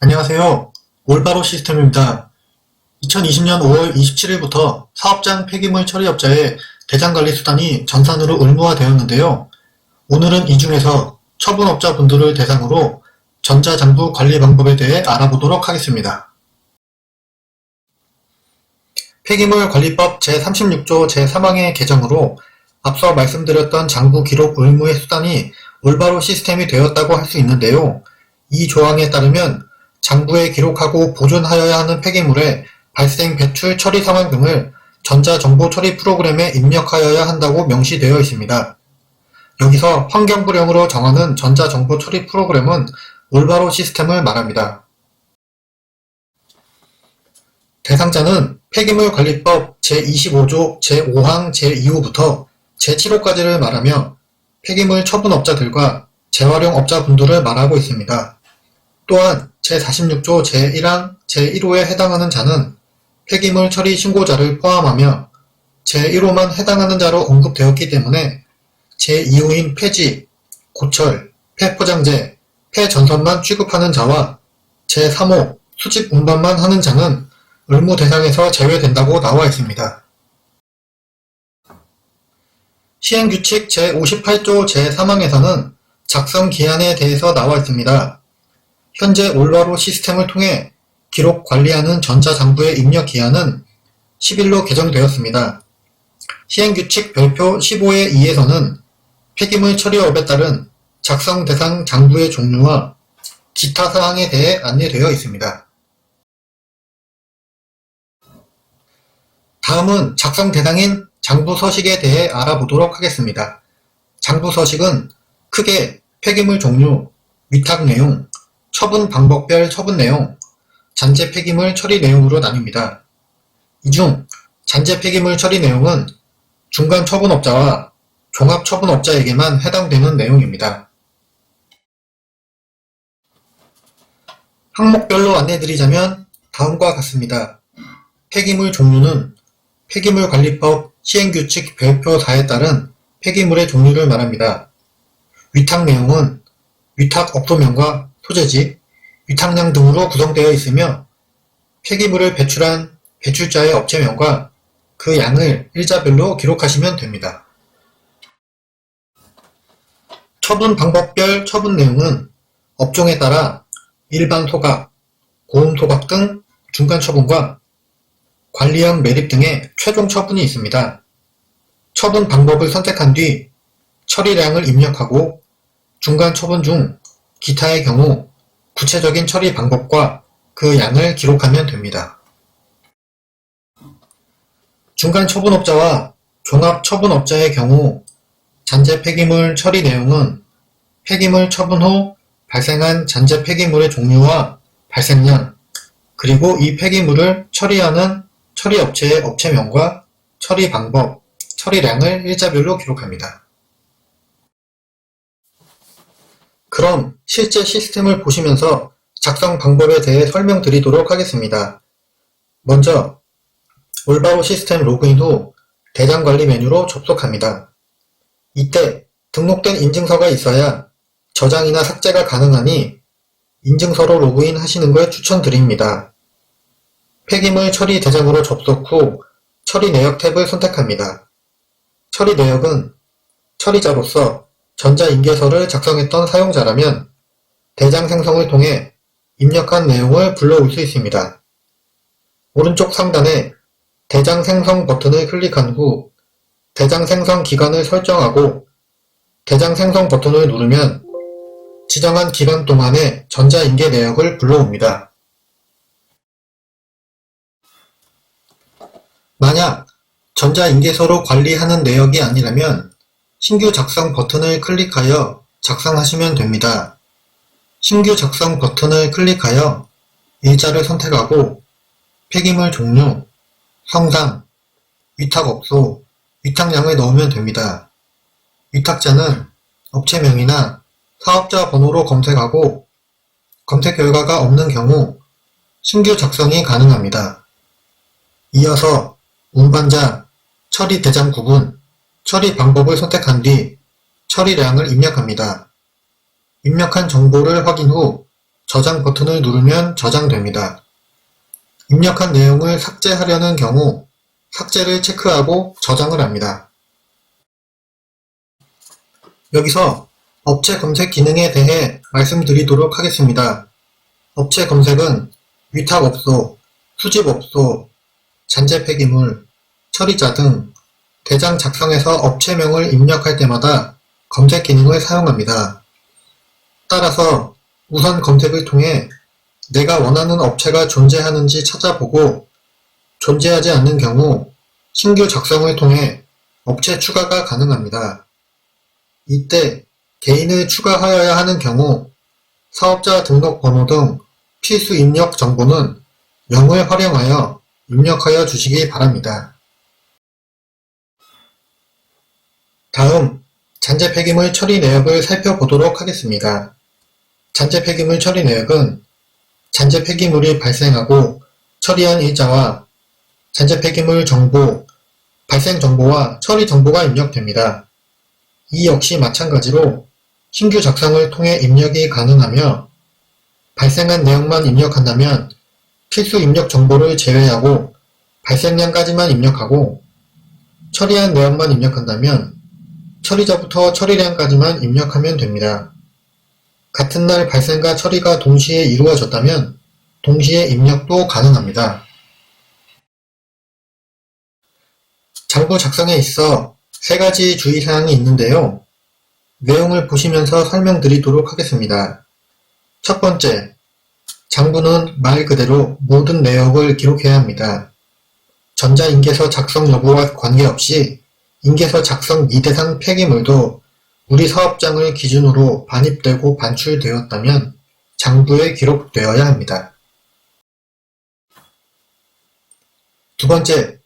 안녕하세요. 올바로 시스템입니다. 2020년 5월 27일부터 사업장 폐기물 처리업자의 대장관리수단이 전산으로 의무화되었는데요. 오늘은 이 중에서 처분업자분들을 대상으로 전자장부 관리 방법에 대해 알아보도록 하겠습니다. 폐기물관리법 제36조 제3항의 개정으로 앞서 말씀드렸던 장부 기록 의무의 수단이 올바로 시스템이 되었다고 할 수 있는데요. 이 조항에 따르면 장부에 기록하고 보존하여야 하는 폐기물의 발생, 배출, 처리 상황 등을 전자정보 처리 프로그램에 입력하여야 한다고 명시되어 있습니다. 여기서 환경부령으로 정하는 전자정보 처리 프로그램은 올바로 시스템을 말합니다. 대상자는 폐기물관리법 제25조 제5항 제2호부터 제7호까지를 말하며 폐기물 처분업자들과 재활용업자분들을 말하고 있습니다. 또한 제46조 제1항 제1호에 해당하는 자는 폐기물 처리 신고자를 포함하며 제1호만 해당하는 자로 언급되었기 때문에 제2호인 폐지, 고철, 폐포장재, 폐전선만 취급하는 자와 제3호 수집 운반만 하는 자는 의무 대상에서 제외된다고 나와 있습니다. 시행규칙 제58조 제3항에서는 작성 기한에 대해서 나와 있습니다. 현재 올바로 시스템을 통해 기록 관리하는 전자장부의 입력 기한은 10일로 개정되었습니다. 시행규칙 별표 15의 2에서는 폐기물 처리업에 따른 작성 대상 장부의 종류와 기타 사항에 대해 안내되어 있습니다. 다음은 작성 대상인 장부 서식에 대해 알아보도록 하겠습니다. 장부 서식은 크게 폐기물 종류, 위탁 내용, 처분 방법별 처분 내용, 잔재 폐기물 처리 내용으로 나뉩니다. 이 중 잔재 폐기물 처리 내용은 중간 처분업자와 종합 처분업자에게만 해당되는 내용입니다. 항목별로 안내드리자면 다음과 같습니다. 폐기물 종류는 폐기물관리법 시행규칙 별표 4에 따른 폐기물의 종류를 말합니다. 위탁 내용은 위탁 업소명과 소재지, 위탁량 등으로 구성되어 있으며 폐기물을 배출한 배출자의 업체명과 그 양을 일자별로 기록하시면 됩니다. 처분 방법별 처분 내용은 업종에 따라 일반 소각, 고음 소각 등 중간 처분과 관리형 매립 등의 최종 처분이 있습니다. 처분 방법을 선택한 뒤 처리량을 입력하고 중간 처분 중 기타의 경우 구체적인 처리 방법과 그 양을 기록하면 됩니다. 중간 처분업자와 종합 처분업자의 경우 잔재 폐기물 처리 내용은 폐기물 처분 후 발생한 잔재 폐기물의 종류와 발생량, 그리고 이 폐기물을 처리하는 처리업체의 업체명과 처리 방법, 처리량을 일자별로 기록합니다. 그럼 실제 시스템을 보시면서 작성 방법에 대해 설명드리도록 하겠습니다. 먼저 올바로 시스템 로그인 후 대장관리 메뉴로 접속합니다. 이때 등록된 인증서가 있어야 저장이나 삭제가 가능하니 인증서로 로그인 하시는 걸 추천드립니다. 폐기물 처리 대장으로 접속 후 처리 내역 탭을 선택합니다. 처리 내역은 처리자로서 전자인계서를 작성했던 사용자라면 대장 생성을 통해 입력한 내용을 불러올 수 있습니다. 오른쪽 상단에 대장 생성 버튼을 클릭한 후 대장 생성 기간을 설정하고 대장 생성 버튼을 누르면 지정한 기간 동안의 전자인계 내역을 불러옵니다. 만약 전자인계서로 관리하는 내역이 아니라면 신규 작성 버튼을 클릭하여 작성하시면 됩니다. 신규 작성 버튼을 클릭하여 일자를 선택하고 폐기물 종류, 성상, 위탁업소, 위탁량을 넣으면 됩니다. 위탁자는 업체명이나 사업자 번호로 검색하고 검색 결과가 없는 경우 신규 작성이 가능합니다. 이어서 운반자, 처리 대장 구분, 처리 방법을 선택한 뒤 처리량을 입력합니다. 입력한 정보를 확인 후 저장 버튼을 누르면 저장됩니다. 입력한 내용을 삭제하려는 경우 삭제를 체크하고 저장을 합니다. 여기서 업체 검색 기능에 대해 말씀드리도록 하겠습니다. 업체 검색은 위탁업소, 수집업소, 잔재 폐기물, 처리자 등 대장 작성해서 업체명을 입력할 때마다 검색 기능을 사용합니다. 따라서 우선 검색을 통해 내가 원하는 업체가 존재하는지 찾아보고 존재하지 않는 경우 신규 작성을 통해 업체 추가가 가능합니다. 이때 개인을 추가하여야 하는 경우 사업자 등록번호 등 필수 입력 정보는 0을 활용하여 입력하여 주시기 바랍니다. 다음 잔재 폐기물 처리 내역을 살펴보도록 하겠습니다. 잔재 폐기물 처리 내역은 잔재 폐기물이 발생하고 처리한 일자와 잔재 폐기물 정보, 발생 정보와 처리 정보가 입력됩니다. 이 역시 마찬가지로 신규 작성을 통해 입력이 가능하며 발생한 내용만 입력한다면 필수 입력 정보를 제외하고 발생량까지만 입력하고 처리한 내용만 입력한다면 처리자부터 처리량까지만 입력하면 됩니다. 같은 날 발생과 처리가 동시에 이루어졌다면 동시에 입력도 가능합니다. 장부 작성에 있어 3가지 주의사항이 있는데요. 내용을 보시면서 설명드리도록 하겠습니다. 첫 번째, 장부는 말 그대로 모든 내역을 기록해야 합니다. 전자인계서 작성 여부와 관계없이 인계서 작성 미대상 폐기물도 우리 사업장을 기준으로 반입되고 반출되었다면 장부에 기록되어야 합니다. 두 번째,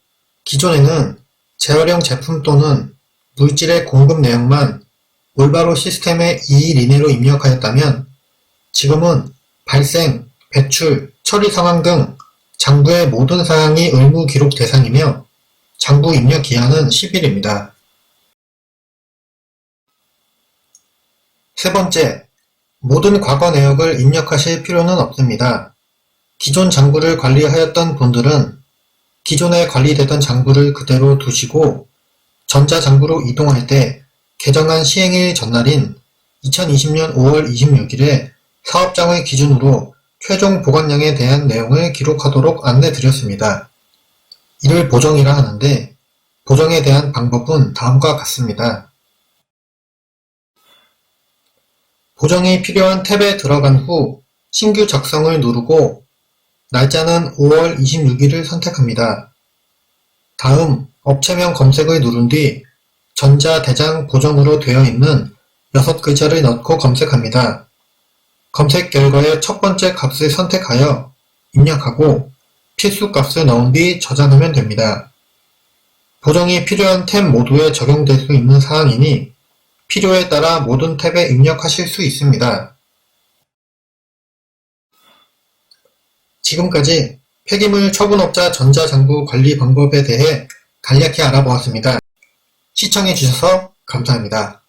기존에는 재활용 제품 또는 물질의 공급 내용만 올바로 시스템에 2일 이내로 입력하였다면 지금은 발생, 배출, 처리 상황 등 장부의 모든 사항이 의무 기록 대상이며 장부 입력 기한은 10일입니다. 세 번째, 모든 과거 내역을 입력하실 필요는 없습니다. 기존 장부를 관리하였던 분들은 기존에 관리되던 장부를 그대로 두시고 전자장부로 이동할 때 개정안 시행일 전날인 2020년 5월 26일에 사업장을 기준으로 최종 보관량에 대한 내용을 기록하도록 안내드렸습니다. 이를 보정이라 하는데 보정에 대한 방법은 다음과 같습니다. 보정이 필요한 탭에 들어간 후 신규 작성을 누르고 날짜는 5월 26일을 선택합니다. 다음 업체명 검색을 누른 뒤 전자대장 보정으로 되어 있는 6글자를 넣고 검색합니다. 검색 결과의 첫 번째 값을 선택하여 입력하고 필수 값을 넣은 뒤 저장하면 됩니다. 보정이 필요한 탭 모두에 적용될 수 있는 사항이니 필요에 따라 모든 탭에 입력하실 수 있습니다. 지금까지 폐기물 처분업자 전자장부 관리 방법에 대해 간략히 알아보았습니다. 시청해주셔서 감사합니다.